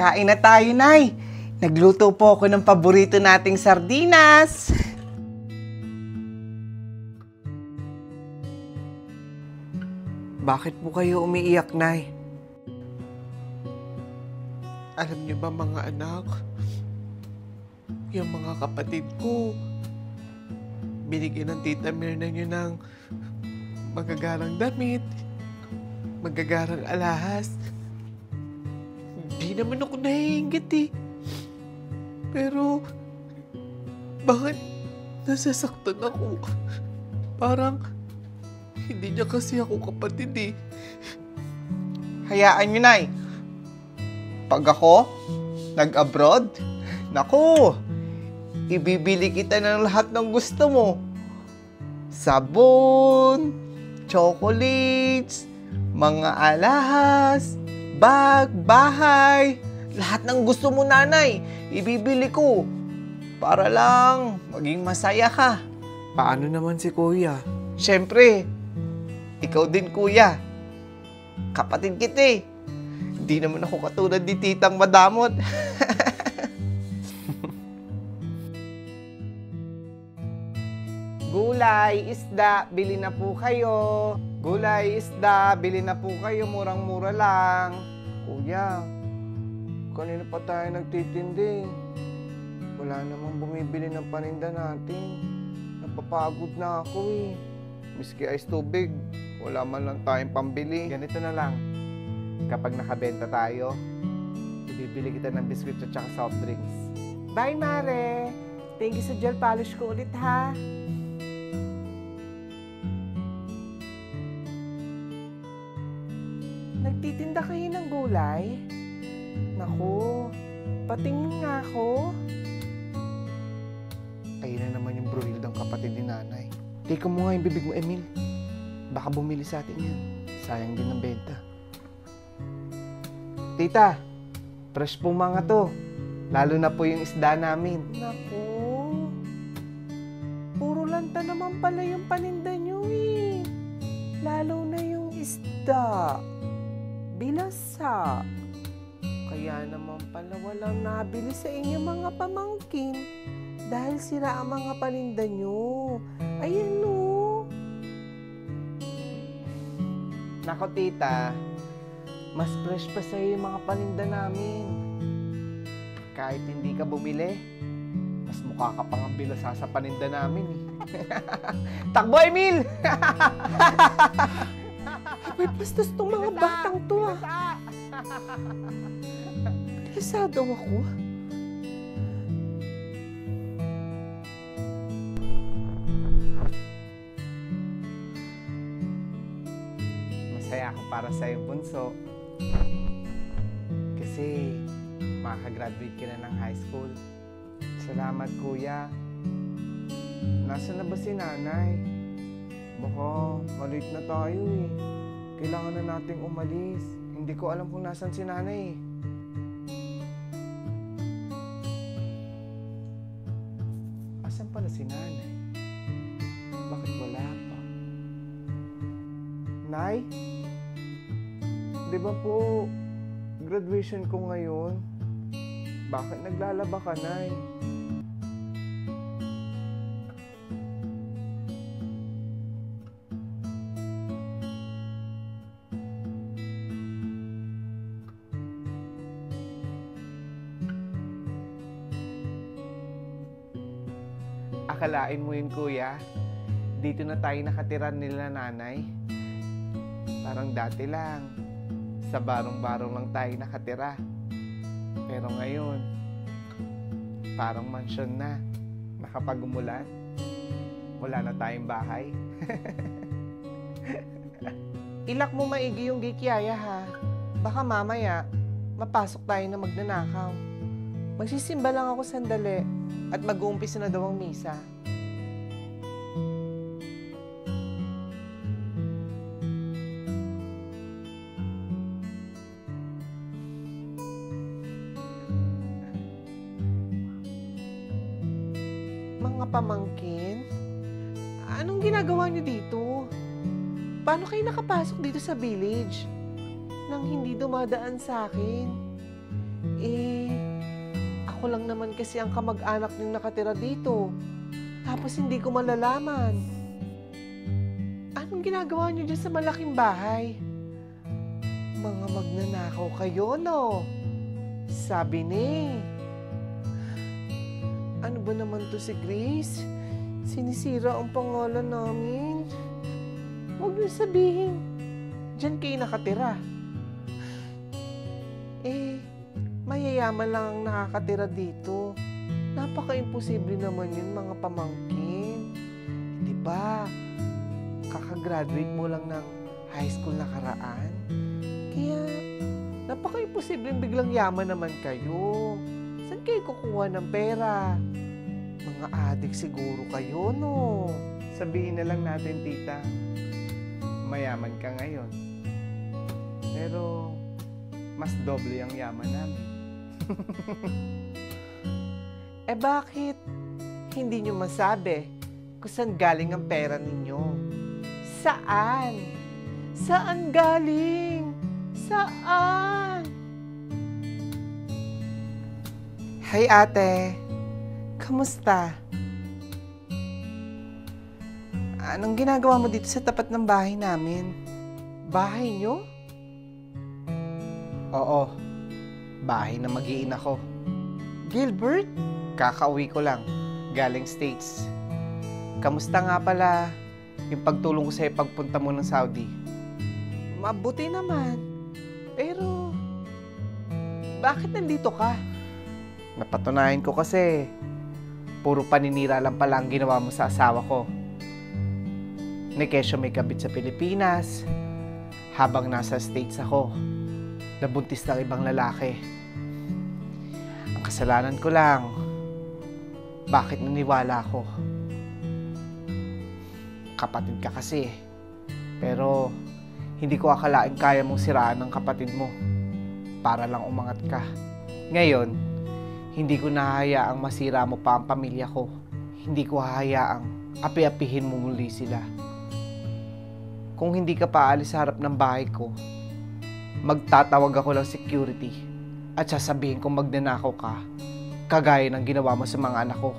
Kain na tayo, Nay. Nagluto po ako ng paborito nating sardinas. Bakit po kayo umiiyak, Nay? Alam niyo ba mga anak, yung mga kapatid ko, binigyan ng Tita Mirna niyo ng magagarang damit, magagarang alahas. Hindi naman ako nahihinggit eh. Pero, bakit nasasaktan ako? Parang, hindi niya kasi ako kapatid eh. Hayaan niyo, Nay. Pag ako nag-abroad, naku, ibibili kita ng lahat ng gusto mo. Sabon, chocolates, mga alahas, bag, bahay, lahat ng gusto mo, Nanay, ibibili ko. Para lang maging masaya ka. Paano naman si Kuya? Siyempre, ikaw din, Kuya. Kapatid kita eh. Hindi naman ako katulad ni Titang Madamot. Gulay, isda, bili na po kayo. Gulay, isda, bili na po kayo. Murang-mura lang. Kuya, kanina pa tayo nagtitindi. Wala namang bumibili ng paninda natin. Napapagod na ako eh. Miski ice tubig, wala man lang tayong pambili. Ganito na lang. Kapag nakabenta tayo, ibibili kita ng biscuits at saka soft drinks. Bye, Mare! Thank you sa gel polish ko ulit, ha? Nagtitinda kayo ng gulay? Naku, patingin nga ako. Ayun na naman yung bruhildang kapatid ni Nanay. Teka mo nga yung bibig mo, Emil. Baka bumili sa atin yan. Sayang din ang benta. Tita, fresh po mga to. Lalo na po yung isda namin. Naku, puro lanta naman pala yung paninda nyo eh. Lalo na yung isda. Bilasa. Kaya naman pala walang nabili sa inyo mga pamangkin. Dahil sira ang mga paninda nyo. Ayan o. Nako, Tita. Mas fresh pa sa'yo yung mga paninda namin. Kahit hindi ka bumili, mas mukha ka pang ang bilasa sa paninda namin eh. Takbo, Emil! May bastos tong mga batang to ah. Bilasado ako. Masaya ako para sa'yo, Bunso. Kasi makakagraduate ka na ng high school. Salamat, Kuya. Nasaan na ba si Nanay? Baka malate na tayo eh. Kailangan na nating umalis. Hindi ko alam kung nasaan si Nanay eh. Asan pala si Nanay? Bakit wala pa? Nay? Di ba po graduation ko ngayon? Bakit naglalaba ka, Nay? Akalain mo yun, Kuya? Dito na tayo nakatira nila Nanay. Parang dati lang. Sa barong-barong lang tayo nakatira. Pero ngayon, parang mansyon na. Nakapag umulan, wala na tayong bahay. Ilak mo maigi yung gikyaya ha. Baka mamaya, mapasok tayo na magnanakaw. Magsisimba lang ako sandali at mag-uumpisa na daw ang misa. Mga pamangkin, anong ginagawa niyo dito? Paano kayo nakapasok dito sa village nang hindi dumadaan sa akin? Eh, ako lang naman kasi ang kamag-anak niyong nakatira dito. Tapos hindi ko malalaman. Anong ginagawa niyo dyan sa malaking bahay? Mga magnanakaw kayo, no? Sabi ni. Ano ba naman to si Grace? Sinisira ang pangalan namin. Huwag niyo sabihin. Diyan kayo nakatira. Mayayaman lang ang nakakatira dito. Napaka-imposible naman yun, mga pamangkin. Di ba? Kakagraduate mo lang ng high school nakaraan. Kaya, napaka-imposible biglang yaman naman kayo. Saan kayo kukuha ng pera? Mga adik siguro kayo, no? Sabihin na lang natin, tita, mayaman ka ngayon. Pero, mas doble ang yaman namin. Bakit hindi nyo masabi kung saan galing ang pera ninyo? Saan? Saan galing? Saan? Hi ate, kamusta? Anong ginagawa mo dito sa tapat ng bahay namin? Bahay nyo? Oo, bahay na mag-iina ko. Gilbert? Kakauwi ko lang, galing States. Kamusta nga pala yung pagtulong ko sa'yo pagpunta mo ng Saudi? Mabuti naman. Pero, bakit nandito ka? Napatunayan ko kasi, puro paninira lang pala ang ginawa mo sa asawa ko. Nekesyo may kabit sa Pilipinas, habang nasa States ako, nabuntis ng ibang lalaki. Ang kasalanan ko lang, bakit naniwala ako? Kapatid ka kasi. Pero, hindi ko akalaing kaya mong siraan ng kapatid mo para lang umangat ka. Ngayon, hindi ko nahahayaang masira mo pa ang pamilya ko. Hindi ko hahayaang api-apihin mo muli sila. Kung hindi ka paalis sa harap ng bahay ko, magtatawag ako ng security at sasabihin kong magnanakaw ka, kagaya ng ginawa mo sa mga anak ko.